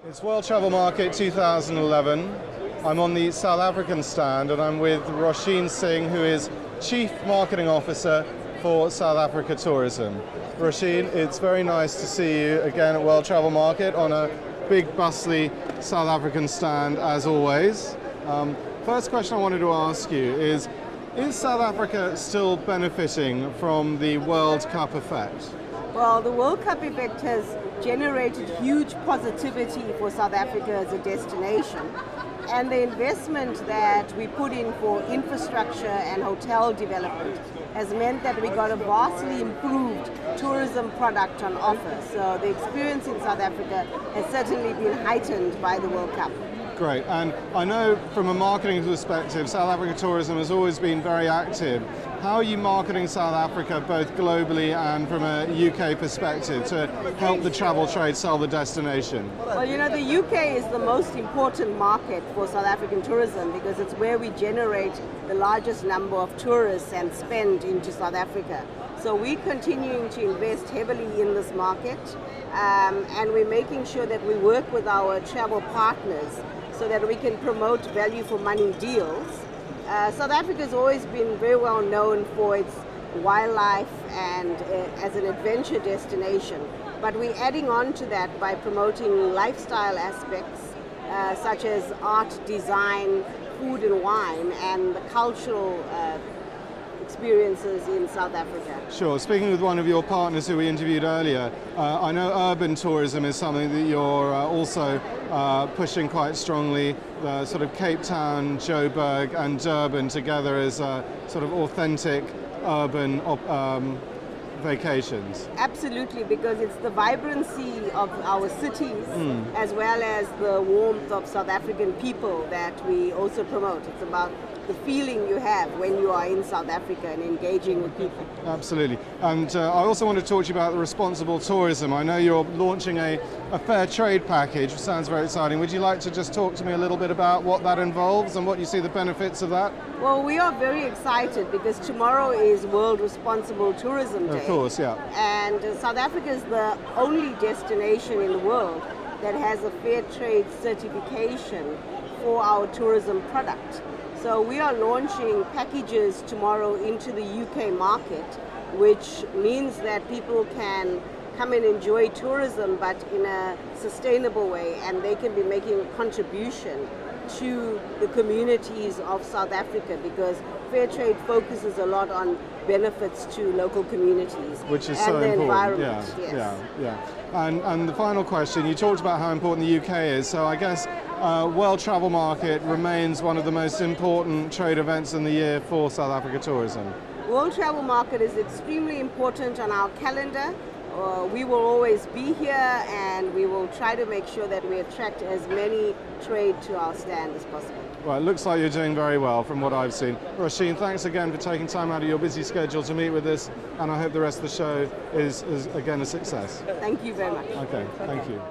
It's World Travel Market 2011. I'm on the South African stand and I'm with Roisin Singh, who is Chief Marketing Officer for South Africa Tourism. Roisin, it's very nice to see you again at World Travel Market on a big, bustly South African stand as always. First question I wanted to ask you is South Africa still benefiting from the World Cup effect? Well, the World Cup effect has generated huge positivity for South Africa as a destination. And the investment that we put in for infrastructure and hotel development has meant that we got a vastly improved tourism product on offer. So the experience in South Africa has certainly been heightened by the World Cup. Great, and I know from a marketing perspective, South Africa Tourism has always been very active. How are you marketing South Africa both globally and from a UK perspective to help the travel trade sell the destination? Well, you know, the UK is the most important market for South African tourism because it's where we generate the largest number of tourists and spend into South Africa. So we're continuing to invest heavily in this market and we're making sure that we work with our travel partners so that we can promote value for money deals. South Africa has always been very well known for its wildlife and as an adventure destination, but we're adding on to that by promoting lifestyle aspects such as art, design, food and wine, and the cultural experiences in South Africa. Sure. Speaking with one of your partners who we interviewed earlier, I know urban tourism is something that you're also pushing quite strongly. Sort of Cape Town, Joburg and Durban together as sort of authentic urban vacations. Absolutely, because it's the vibrancy of our cities as well as the warmth of South African people that we also promote. It's about the feeling you have when you are in South Africa and engaging with people. Absolutely. And I also want to talk to you about the responsible tourism. I know you're launching a fair trade package, which sounds very exciting. Would you like to just talk to me a little bit about what that involves and what you see the benefits of that? Well, we are very excited because tomorrow is World Responsible Tourism Day. Of course, yeah. And South Africa is the only destination in the world that has a fair trade certification for our tourism product. So we are launching packages tomorrow into the UK market, which means that people can come and enjoy tourism, but in a sustainable way, and they can be making a contribution to the communities of South Africa because fair trade focuses a lot on benefits to local communities. Which is and so the important. Environment. Yeah, yes. yeah. And the final question, you talked about how important the UK is, so I guess World Travel Market remains one of the most important trade events in the year for South Africa tourism. World Travel Market is extremely important on our calendar. We will always be here and we will try to make sure that we attract as many trade to our stand as possible. Well, it looks like you're doing very well from what I've seen. Roisin, thanks again for taking time out of your busy schedule to meet with us, and I hope the rest of the show is again a success. Thank you very much. Okay, thank you.